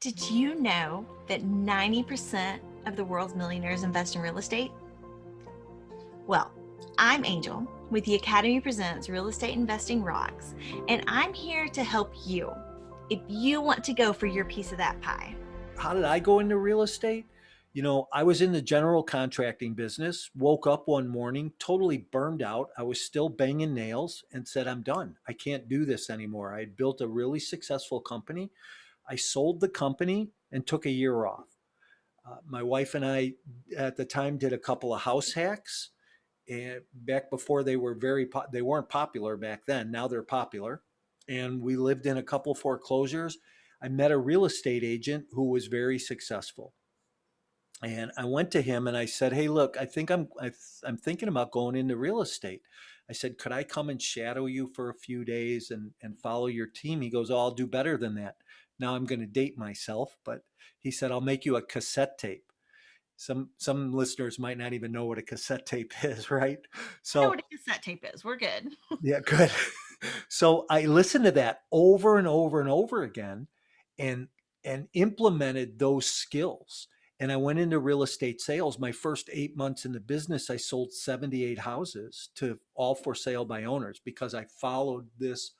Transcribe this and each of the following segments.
Did you know that 90% of the world's millionaires invest in real estate? Well, I'm Angel with the Academy Presents Real Estate Investing Rocks, and I'm here to help you if you want to go for your piece of that pie. How did I go into real estate? I was in the general contracting business, woke up one morning totally burned out. I was still banging nails and said, I'm done. I can't do this anymore. I had built a really successful company. I sold the company and took a year off. My wife and I, at the time, did a couple of house hacks. And back before they weren't popular back then. Now they're popular. And we lived in a couple foreclosures. I met a real estate agent who was very successful. And I went to him and I said, "Hey, look, I'm thinking about going into real estate." I said, "Could I come and shadow you for a few days and follow your team?" He goes, "Oh, I'll do better than that." Now I'm going to date myself, but he said, "I'll make you a cassette tape." Some listeners might not even know what a cassette tape is, right? I know So what a cassette tape is. We're good. yeah, good. So I listened to that over and over and over again and implemented those skills. And I went into real estate sales. My first 8 months in the business, I sold 78 houses to all for sale by owners because I followed this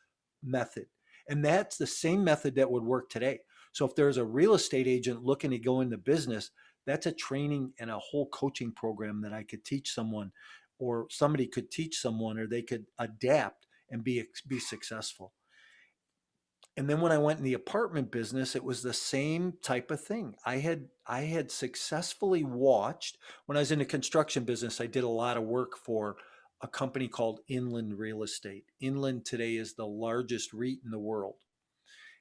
method. And that's the same method that would work today. So if there's a real estate agent looking to go into business, that's a training and a whole coaching program that I could teach someone, or somebody could teach someone, or they could adapt and be successful. And then when I went in the apartment business, it was the same type of thing. I had successfully watched. When I was in the construction business, I did a lot of work for a company called Inland Real Estate. Inland today is the largest REIT in the world.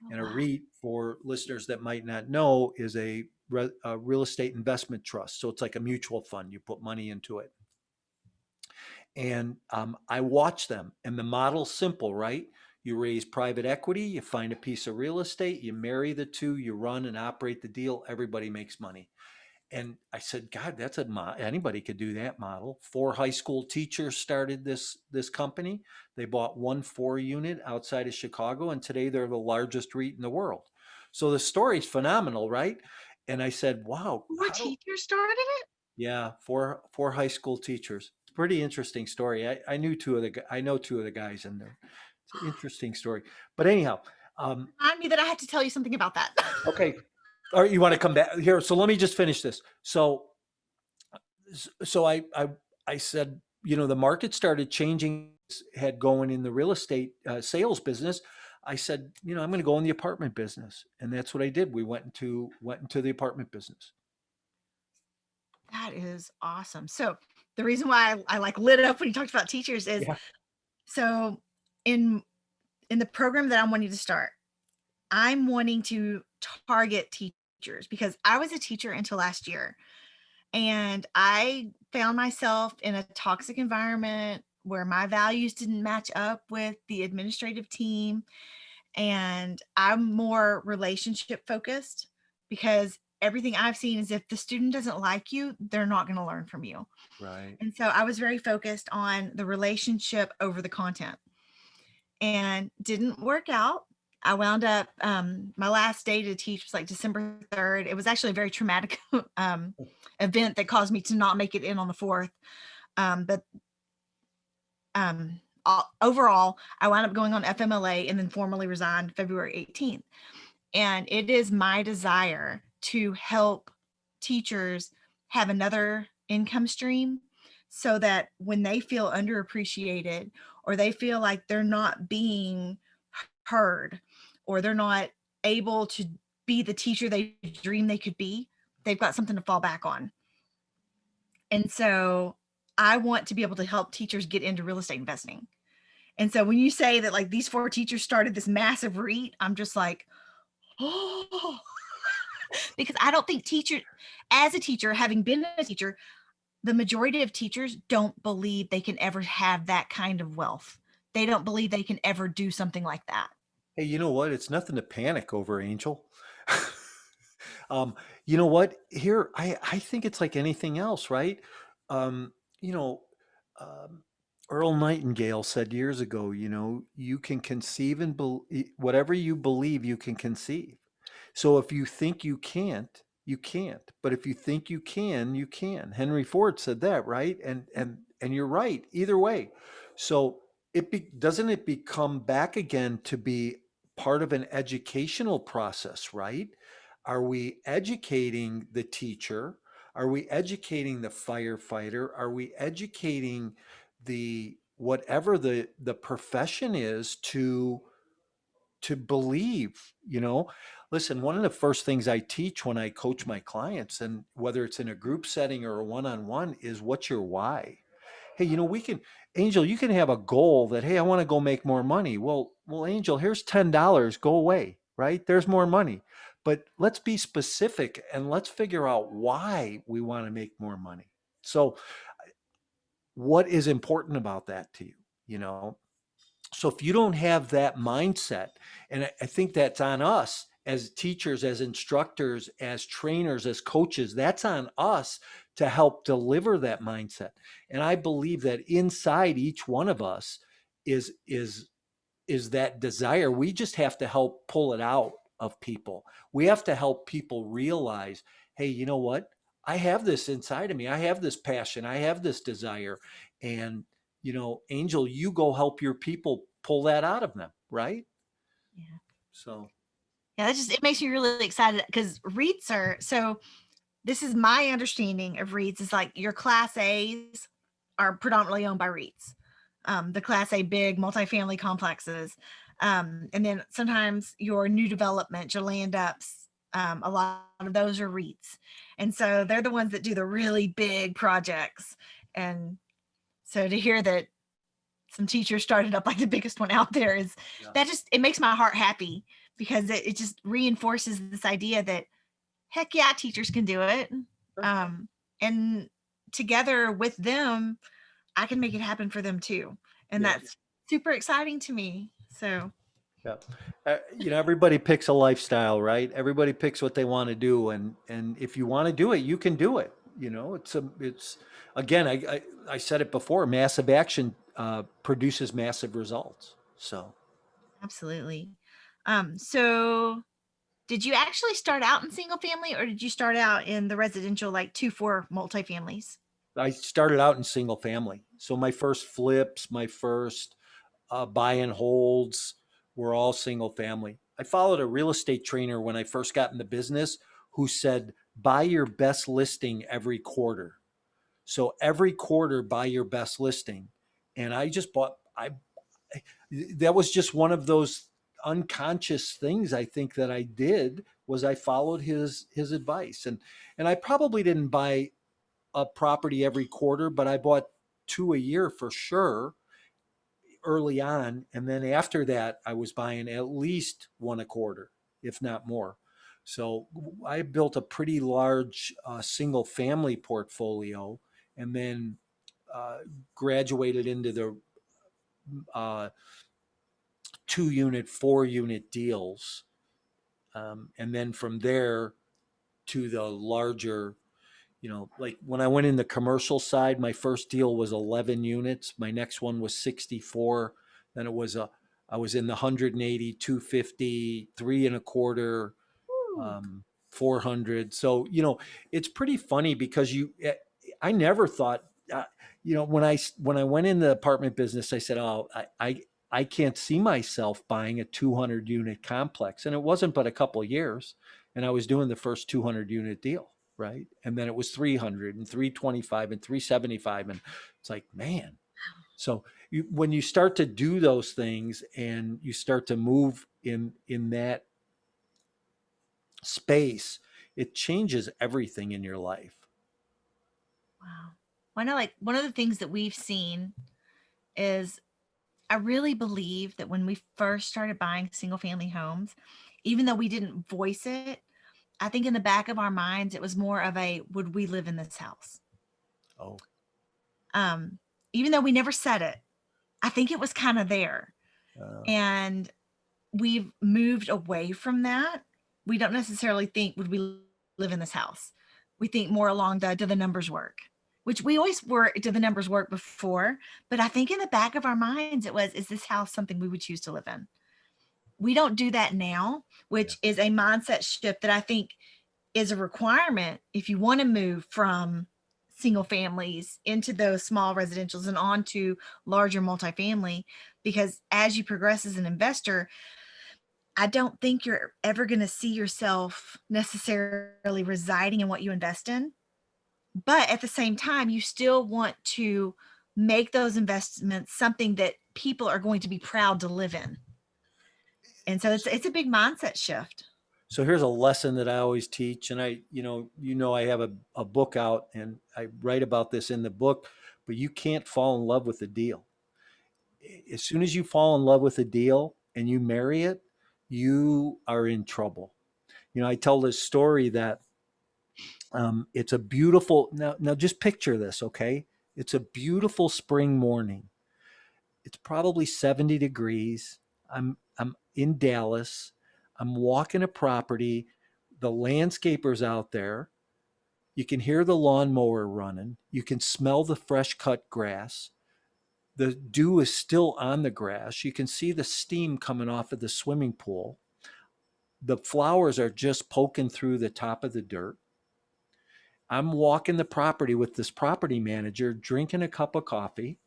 Oh, And a wow. REIT, for listeners that might not know, is a real estate investment trust. So it's like a mutual fund. You put money into it. And I watch them, and the model's simple, right? You raise private equity, you find a piece of real estate, you marry the two, you run and operate the deal, everybody makes money. And I said, God, anybody could do that model. 4 high school teachers started this company. They bought 1 4 unit outside of Chicago, and today they're the largest REIT in the world. So the story's phenomenal, right? And I said, wow, Four how do teachers started it? yeah, four high school teachers. It's a pretty interesting story. I know two of the guys in there. It's an interesting story. But anyhow, um, Remind me that I have to tell you something about that. okay. All right, you want to come back here? So let me just finish this. So I said, the market started changing, had going in the real estate sales business. I said, I'm going to go in the apartment business, and that's what I did. We went into the apartment business. That is awesome. So the reason why I like lit up when you talked about teachers is Yeah. so in in the program that I'm wanting to start, I'm wanting to target teachers because I was a teacher until last year. And I found myself in a toxic environment where my values didn't match up with the administrative team. And I'm more relationship focused because everything I've seen is if the student doesn't like you, they're not going to learn from you. Right. And so I was very focused on the relationship over the content and didn't work out. I wound up, my last day to teach was like December 3rd. It was actually a very traumatic event that caused me to not make it in on the 4th. But overall, I wound up going on FMLA and then formally resigned February 18th. And it is my desire to help teachers have another income stream so that when they feel underappreciated or they feel like they're not being heard or they're not able to be the teacher they dream they could be, they've got something to fall back on. And so I want to be able to help teachers get into real estate investing. And so when you say that like these 4 teachers started this massive REIT, I'm just like, oh, because I don't think as a teacher, having been a teacher, the majority of teachers don't believe they can ever have that kind of wealth. They don't believe they can ever do something like that. Hey, you know what? It's nothing to panic over, Angel. um, you know what? Here, I think it's like anything else, right? Um, you know, um, Earl Nightingale said years ago, you can conceive and whatever you believe, you can conceive. So if you think you can't, you can't. But if you think you can, you can. Henry Ford said that, right? And you're right either way. So doesn't it become back again to be part of an educational process, right? Are we educating the teacher? Are we educating the firefighter? Are we educating the whatever the profession is to believe, you know? Listen, one of the first things I teach when I coach my clients, and whether it's in a group setting or a one-on-one, is what's your why? Hey, we can, Angel, you can have a goal that, hey, I want to go make more money. Well, Angel, here's $10, go away, right? There's more money. But let's be specific and let's figure out why we want to make more money. So what is important about that to you? You know, so if you don't have that mindset, and I think that's on us as teachers, as instructors, as trainers, as coaches, that's on us to help deliver that mindset. And I believe that inside each one of us is that desire. We just have to help pull it out of people. We have to help people realize, hey, you know what? I have this inside of me. I have this passion. I have this desire. And, Angel, you go help your people pull that out of them, right? Yeah. So, Yeah, it makes me really excited because REITs are so this is my understanding of REITs is like your class A's are predominantly owned by REITs. The class A big multifamily complexes. And then sometimes your new development, your land ups, a lot of those are REITs. And so they're the ones that do the really big projects. And so to hear that some teachers started up like the biggest one out there is yeah. it makes my heart happy because it just reinforces this idea that heck yeah, teachers can do it. Um, and together with them, I can make it happen for them too. And Yeah. that's super exciting to me. So, Yeah. Everybody picks a lifestyle, right? Everybody picks what they want to do. And if you want to do it, you can do it. It's again, I said it before, massive action produces massive results. So absolutely. So did you actually start out in single family or did you start out in the residential, like 2-4 multifamilies? I started out in single family. So my first flips, my first buy and holds were all single family. I followed a real estate trainer when I first got in the business who said, buy your best listing every quarter. So every quarter, buy your best listing. And I just bought, that was just one of those unconscious things I think that I did was I followed his advice. And I probably didn't buy a property every quarter, but I bought two a year for sure early on. And then after that, I was buying at least one a quarter, if not more. So I built a pretty large single family portfolio and then uh, graduated into the uh, 2 unit, 4 unit deals. And then from there to the larger, like when I went in the commercial side, my first deal was 11 units. My next one was 64. Then I was in the 180, 250, three and a quarter, Woo. um, 400. So, it's pretty funny because I never thought, when I went in the apartment business, I said, oh, I can't see myself buying a 200 unit complex. And it wasn't but a couple of years. And I was doing the first 200 unit deal. Right. And then it was 300 and 325 and 375. And it's like, man. So when you start to do those things and you start to move in that space, it changes everything in your life. Wow. Well, I know like one of the things that we've seen is I really believe that when we first started buying single family homes, even though we didn't voice it, I think in the back of our minds, it was more of a would we live in this house? Oh, Um, Even though we never said it, I think it was kind of there. uh, And we've moved away from that. We don't necessarily think would we live in this house. We think more along the do the numbers work, which we always were do the numbers work before, but I think in the back of our minds it was is this house something we would choose to live in? we don't do that now, Yeah. which is a mindset shift that I think is a requirement if you want to move from single families into those small residentials and onto larger multifamily. Because as you progress as an investor, I don't think you're ever going to see yourself necessarily residing in what you invest in. But at the same time, you still want to make those investments something that people are going to be proud to live in. And so it's a big mindset shift. So here's a lesson that I always teach, and I have a book out, and I write about this in the book. But you can't fall in love with a deal. As soon as you fall in love with a deal and you marry it, you are in trouble. I tell this story that it's a beautiful now. Just picture this, okay? It's a beautiful spring morning. It's probably 70 degrees. I'm in Dallas. I'm walking a property. The landscaper's out there. You can hear the lawnmower running. You can smell the fresh cut grass. The dew is still on the grass. You can see the steam coming off of the swimming pool. The flowers are just poking through the top of the dirt. I'm walking the property with this property manager, drinking a cup of coffee,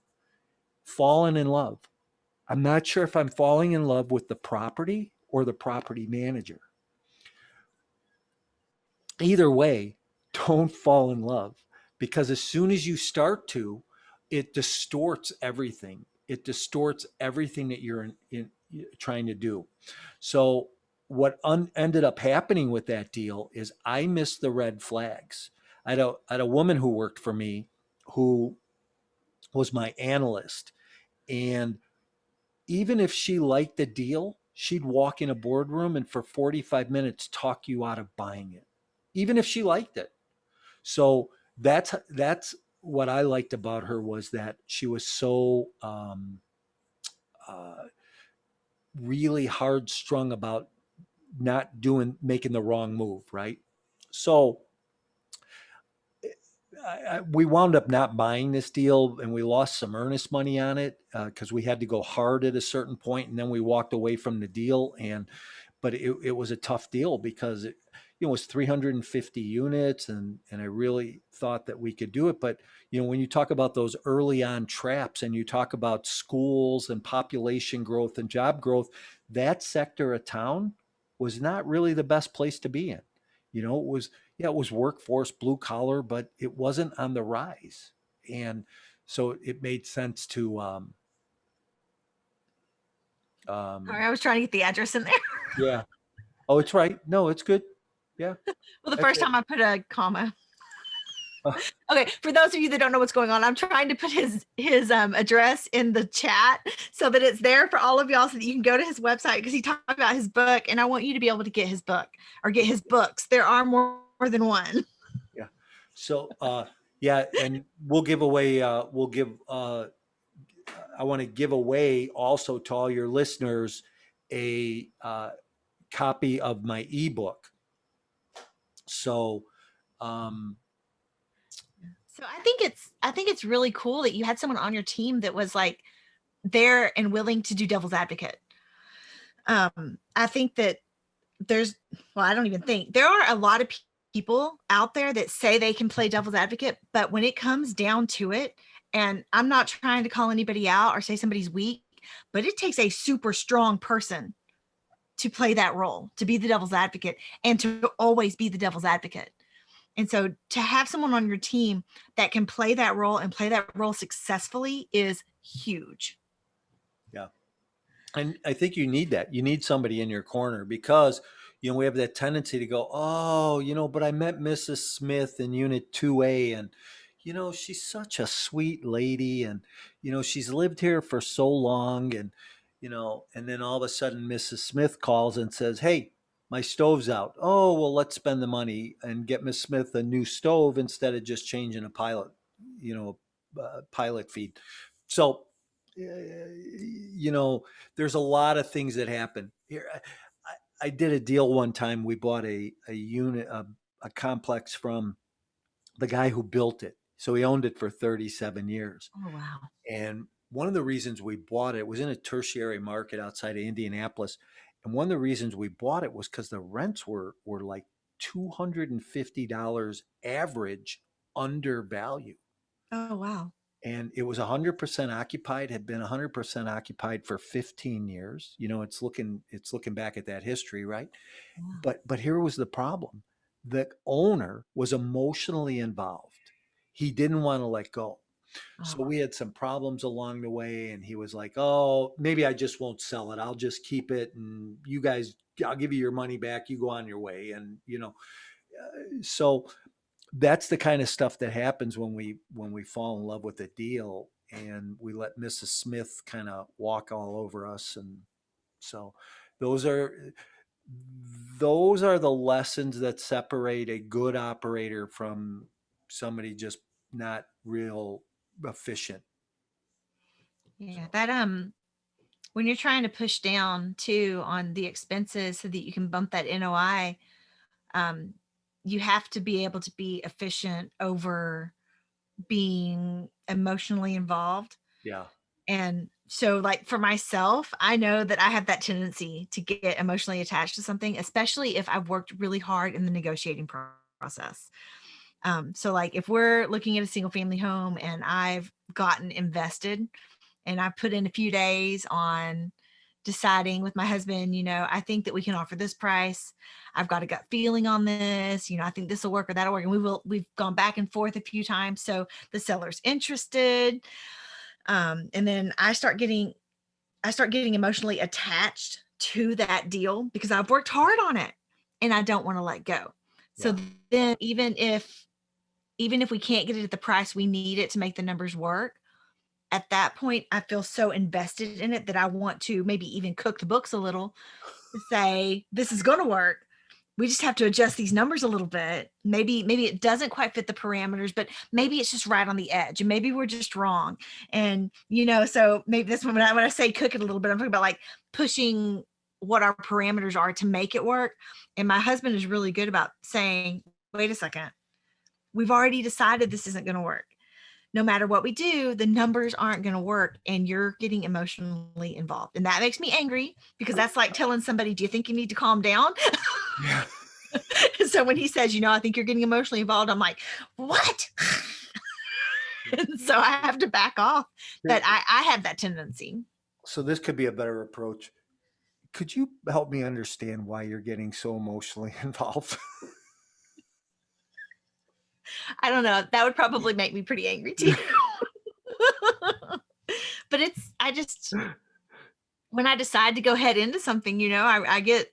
falling in love. I'm not sure if I'm falling in love with the property or the property manager. Either way, don't fall in love, because as soon as you start to, it distorts everything. It distorts everything that you're trying to do. So, what ended up happening with that deal is I missed the red flags. I had a woman who worked for me who was my analyst. And even if she liked the deal, she'd walk in a boardroom and for 45 minutes talk you out of buying it, even if she liked it. So that's what I liked about her, was that she was so uh, really hard strung about not making the wrong move, right? So we wound up not buying this deal, and we lost some earnest money on it because we had to go hard at a certain point, and then we walked away from the deal. But it was a tough deal because it was 350 units, and I really thought that we could do it. But when you talk about those early on traps, and you talk about schools and population growth and job growth, that sector of town was not really the best place to be in. It was, yeah, it was workforce, blue collar, but it wasn't on the rise. And so it made sense to Sorry, um I was trying to get the address in there. yeah. Oh, it's right. No, it's good. Yeah, Well, the that's first it. time I put a comma. Uh, Okay, for those of you that don't know what's going on, I'm trying to put his address in the chat so that it's there for all of y'all, so that you can go to his website, because he talked about his book, and I want you to be able to get his book or get his books. There are more than one. yeah. So yeah, and I want to give away also to all your listeners a copy of my ebook. So um So I think it's really cool that you had someone on your team that was like there and willing to do devil's advocate. I think that there's well, I don't even think there are a lot of people out there that say they can play devil's advocate, but when it comes down to it, and I'm not trying to call anybody out or say somebody's weak, but it takes a super strong person to play that role, to be the devil's advocate, and to always be the devil's advocate. And so to have someone on your team that can play that role and play that role successfully is huge. yeah. And I think you need that. You need somebody in your corner, because we have that tendency to go, oh, but I met Mrs. Smith in Unit 2A, and she's such a sweet lady, and she's lived here for so long, and then all of a sudden Mrs. Smith calls and says, "Hey, my stove's out." Oh, well, let's spend the money and get Miss Smith a new stove instead of just changing a pilot feed. So, there's a lot of things that happen here. I did a deal one time. We bought a unit, a complex from the guy who built it. So he owned it for 37 years. Oh, wow. And one of the reasons we bought it was in a tertiary market outside of Indianapolis. And one of the reasons we bought it was because the rents were like $250 average under value. Oh, wow. And it was 100% occupied, had been 100% occupied for 15 years. You know, it's looking back at that history, right? Yeah. But here was the problem. The owner was emotionally involved. He didn't want to let go. So Oh, we had some problems along the way, and he was like, "Oh, maybe I just won't sell it. I'll just keep it, and you guys, I'll give you your money back. You go on your way." And so that's the kind of stuff that happens when we fall in love with a deal, and we let Mrs. Smith kind of walk all over us. And so those are those are the lessons that separate a good operator from somebody just not real efficient. yeah. So That when you're trying to push down too on the expenses so that you can bump that NOI, um, you have to be able to be efficient over being emotionally involved. yeah, And so, like for myself, I know that I have that tendency to get emotionally attached to something, especially if I've worked really hard in the negotiating process. So, like if we're looking at a single family home and I've gotten invested and I put in a few days on deciding with my husband, I think that we can offer this price. I've got a gut feeling on this, I think this will work or that'll work. And we've gone back and forth a few times. So the seller's interested. And then I start getting emotionally attached to that deal because I've worked hard on it and I don't want to let go. So yeah, then even if we can't get it at the price we need it to make the numbers work, at that point I feel so invested in it that I want to maybe even cook the books a little to say this is going to work. We just have to adjust these numbers a little bit. Maybe it doesn't quite fit the parameters, but maybe it's just right on the edge, and maybe we're just wrong. And so maybe this when I say cook it a little bit, I'm talking about like pushing what our parameters are to make it work. And my husband is really good about saying, "Wait a second, we've already decided this isn't going to work. No matter what we do, the numbers aren't going to work and you're getting emotionally involved." And that makes me angry because that's like telling somebody, "Do you think you need to calm down?" yeah. So when he says, "I think you're getting emotionally involved," I'm like, "What?" And so I have to back off. But I have that tendency. So this could be a better approach. Could you help me understand why you're getting so emotionally involved? I don't know. That would probably make me pretty angry too. But I just, when I decide to go head into something, I get,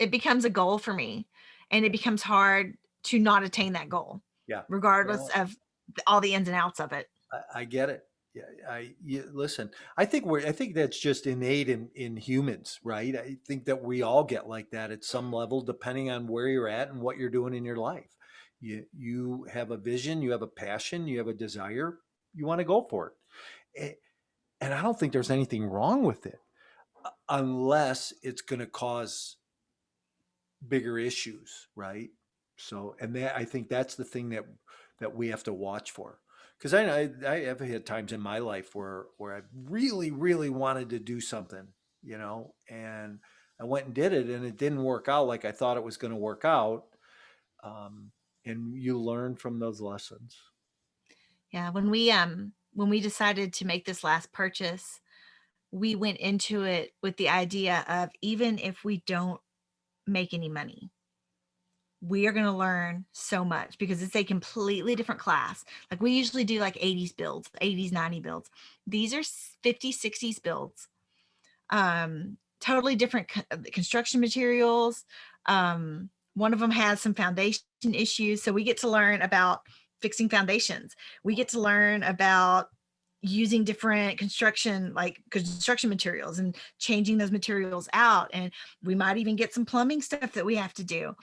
it becomes a goal for me and it becomes hard to not attain that goal, Yeah. regardless Well, of all the ins and outs of it. I get it. Yeah, listen. I think that's just innate in humans, right? I think that we all get like that at some level, depending on where you're at and what you're doing in your life. You have a vision, you have a passion, you have a desire, you want to go for it. And I don't think there's anything wrong with it, unless it's going to cause bigger issues, right? So, and that I think that's the thing that we have to watch for. Because I have had times in my life where I really really wanted to do something, and I went and did it, and it didn't work out like I thought it was going to work out. Um, and you learn from those lessons. Yeah, when we decided to make this last purchase, we went into it with the idea of even if we don't make any money, we are going to learn so much because it's a completely different class. Like we usually do like 80s builds, 80s, 90 builds. These are 50s, 60s builds. Totally different construction materials. One of them has some foundation issues. So we get to learn about fixing foundations. We get to learn about using different construction materials and changing those materials out. And we might even get some plumbing stuff that we have to do.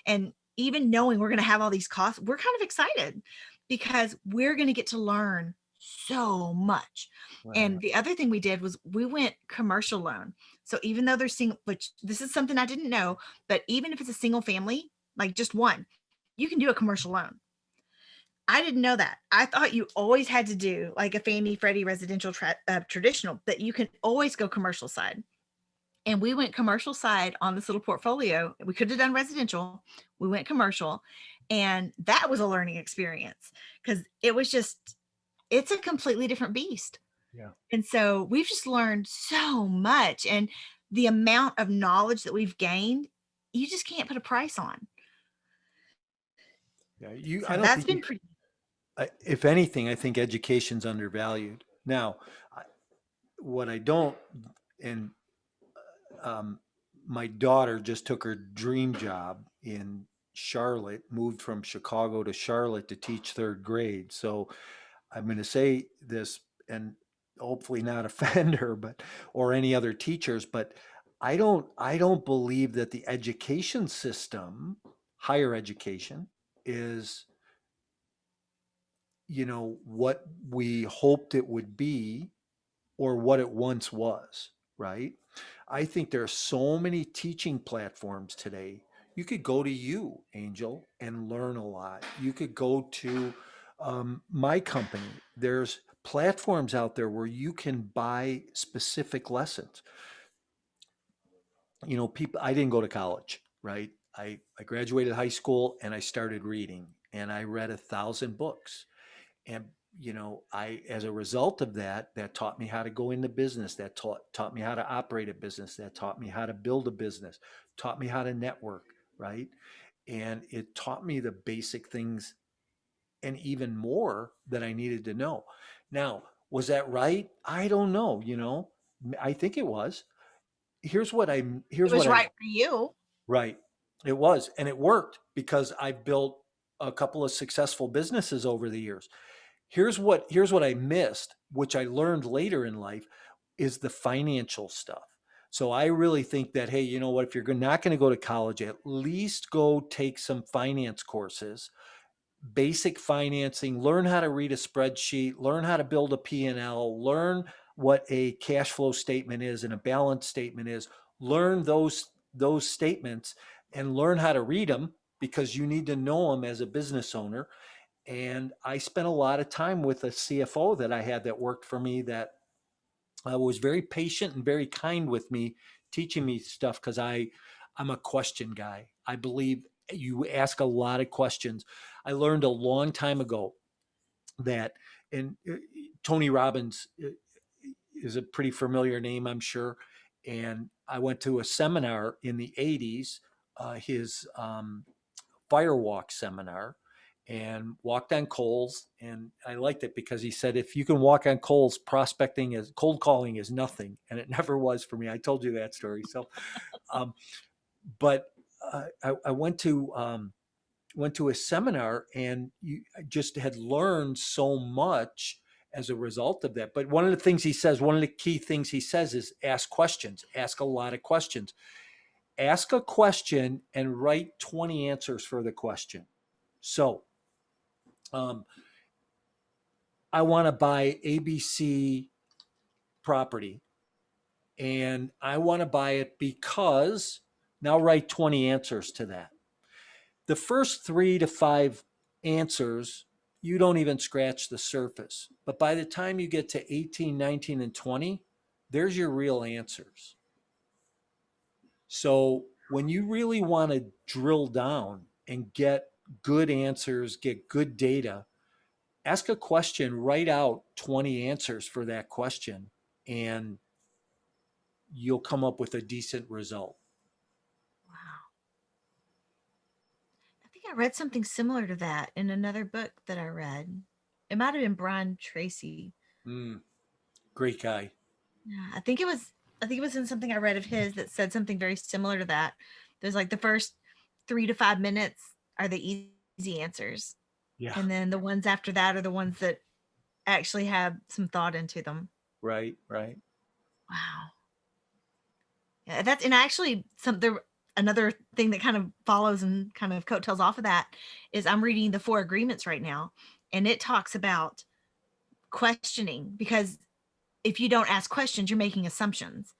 And even knowing we're going to have all these costs, we're kind of excited because we're going to get to learn so much. Right. And the other thing we did was we went commercial loan. So even though they're single, which this is something I didn't know, but even if it's a single family, like just one, you can do a commercial loan. I didn't know that. I thought you always had to do like a Fannie Freddie residential traditional, that you can always go commercial side. And we went commercial side on this little portfolio. We could have done residential. We went commercial. And that was a learning experience because it's a completely different beast. Yeah. And so we've just learned so much. And the amount of knowledge that we've gained, you just can't put a price on. Yeah. I So don't that's think been pretty. if anything, I think education's undervalued. Now, what I don't, and um, my daughter just took her dream job in Charlotte, moved from Chicago to Charlotte to teach third grade. So I'm going to say this and hopefully not offend her, but or any other teachers, but I don't believe that the education system, higher education, is what we hoped it would be or what it once was, right? I think there are so many teaching platforms today. You could go to Angel, and learn a lot. You could go to my company. There's platforms out there where you can buy specific lessons. People, I didn't go to college, right? I graduated high school and I started reading and I read 1,000 books. And as a result of that, that taught me how to go into business, that taught me how to operate a business, that taught me how to build a business, taught me how to network, right? And it taught me the basic things and even more that I needed to know. Now, was that right? I don't know. I think it was. Here's what I It here's what was I right for you. Right. It was, and it worked because I built a couple of successful businesses over the years. Here's what I missed, which I learned later in life, is the financial stuff. So I really think that, hey, you know what, if you're not going to go to college, at least go take some finance courses, basic financing, learn how to read a spreadsheet, learn how to build a P&L, learn what a cash flow statement is and a balance statement is, learn those statements and learn how to read them because you need to know them as a business owner. And I spent a lot of time with a CFO that I had that worked for me that was very patient and very kind with me, teaching me stuff because I'm a question guy. I believe you ask a lot of questions. I learned a long time ago that, and Tony Robbins is a pretty familiar name, I'm sure. And I went to a seminar in the 80s, his firewalk seminar, and walked on coals. And I liked it because he said, if you can walk on coals, cold calling is nothing. And it never was for me. I told you that story. So, um, but I went to a seminar and I just had learned so much as a result of that. But one of the key things he says is ask questions, ask a lot of questions. Ask a question and write 20 answers for the question. So, um, I want to buy ABC property and I want to buy it because, now write 20 answers to that. The first 3 to 5 answers, you don't even scratch the surface. But by the time you get to 18, 19, and 20, there's your real answers. So when you really want to drill down and get good answers, get good data, ask a question, write out 20 answers for that question, and you'll come up with a decent result. Wow. I think I read something similar to that in another book that I read. It might have been Brian Tracy. Mm, great guy. Yeah, I think it was in something I read of his that said something very similar to that. There's like the first 3 to 5 minutes are the easy answers. Yeah, And then the ones after that are the ones that actually have some thought into them. right, right. Wow. Yeah, that's and actually some there another thing that kind of follows and kind of coattails off of that is I'm reading the Four Agreements right now, and it talks about questioning because if you don't ask questions, you're making assumptions.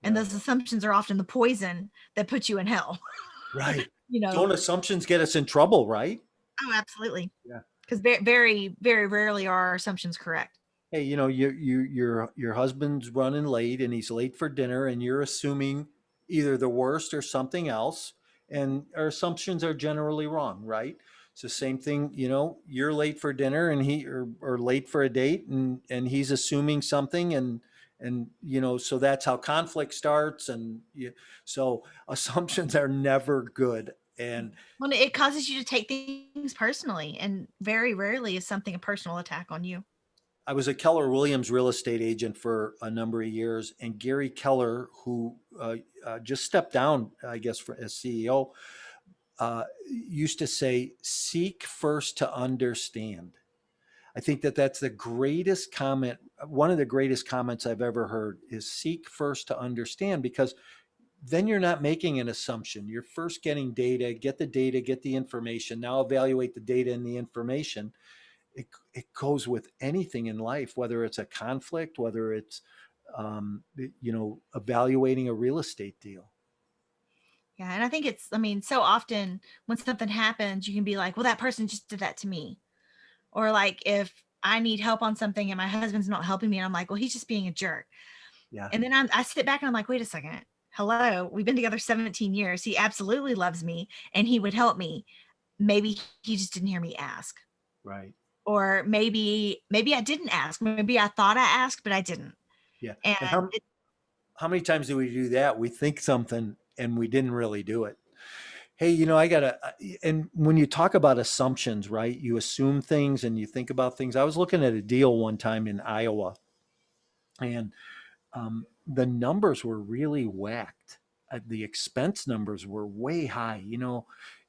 And Yeah, those assumptions are often the poison that puts you in hell. right. you know, Don't assumptions get us in trouble, right? oh, absolutely. Yeah. Because very, very, very rarely are our assumptions correct. hey, your husband's running late and he's late for dinner, and you're assuming either the worst or something else, and our assumptions are generally wrong, right? It's the same thing, you're late for dinner and or late for a date, and he's assuming something, and so that's how conflict starts, so assumptions are never good. And Well, it causes you to take things personally, and very rarely is something a personal attack on you. I was a Keller Williams real estate agent for a number of years, and Gary Keller, who just stepped down, I guess, as CEO, used to say, "Seek first to understand." I think that that's the greatest comment. One of the greatest comments I've ever heard is "Seek first to understand," because then you're not making an assumption. You're first getting data, get the information. Now evaluate the data and the information. It goes with anything in life, whether it's a conflict, whether it's evaluating a real estate deal. Yeah, and I think I mean, so often when something happens, you can be like, "Well, that person just did that to me." Or like if I need help on something and my husband's not helping me, and I'm like, "Well, he's just being a jerk." Yeah, And then I sit back and I'm like, "Wait a second. Hello, we've been together 17 years. He absolutely loves me and he would help me. Maybe he just didn't hear me ask." right. Or maybe I didn't ask. Maybe I thought I asked, but I didn't. Yeah, and And how many times do we do that? We think something and we didn't really do it. Hey, I gotta. And when you talk about assumptions, right? You assume things and you think about things. I was looking at a deal one time in Iowa, and the numbers were really whacked. The expense numbers were way high.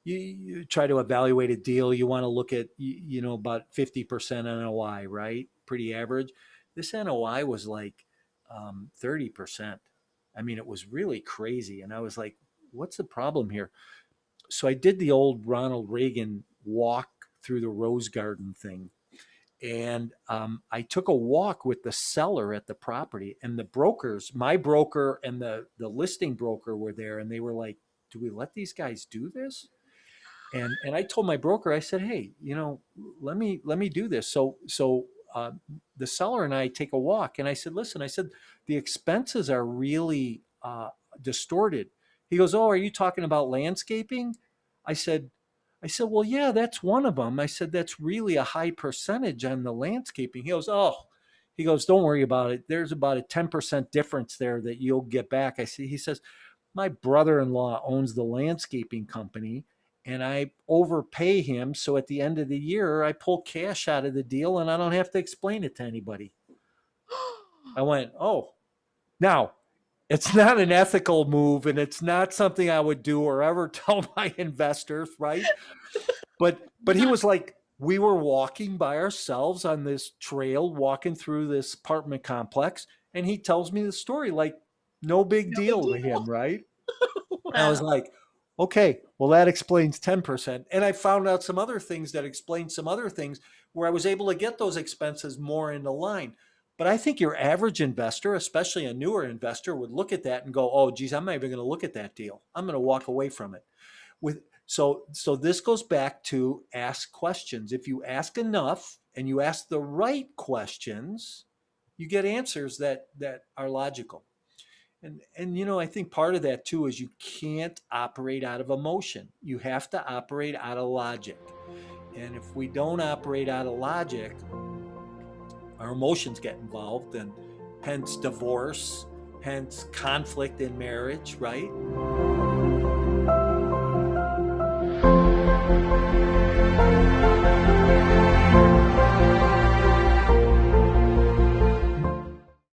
You try to evaluate a deal, you want to look at about 50% NOI, right? Pretty average. This NOI was like 30%. I mean, it was really crazy, and I was like, "What's the problem here?" So I did the old Ronald Reagan walk through the rose garden thing, and I took a walk with the seller at the property, and the brokers, my broker and the listing broker, were there, and they were like, "Do we let these guys do this?" And I told my broker, I said, "Hey, let me do this." So the seller and I take a walk, and I said, "Listen," I said, "the expenses are really distorted." He goes, "Oh, are you talking about landscaping?" I said, "Well, yeah, that's one of them." I said, "That's really a high percentage on the landscaping." He goes, "Oh," he goes, "Don't worry about it. There's about a 10% difference there that you'll get back." I see. He says, "My brother-in-law owns the landscaping company, and I overpay him. So at the end of the year, I pull cash out of the deal and I don't have to explain it to anybody." I went, "Oh, now it's not an ethical move, and it's not something I would do or ever tell my investors, right?" But he not was like, we were walking by ourselves on this trail, walking through this apartment complex, and he tells me the story like no big no big deal to him, deal. right? I was Wow. like, okay, well, that explains 10%. And I found out some other things that explain some other things where I was able to get those expenses more into line. But I think your average investor, especially a newer investor, would look at that and go, "Oh, geez, I'm not even going to look at that deal. I'm going to walk away from it." So this goes back to ask questions. If you ask enough and you ask the right questions, you get answers that are logical. And I think part of that too is you can't operate out of emotion. You have to operate out of logic. And if we don't operate out of logic, our emotions get involved, and hence divorce, hence conflict in marriage, right?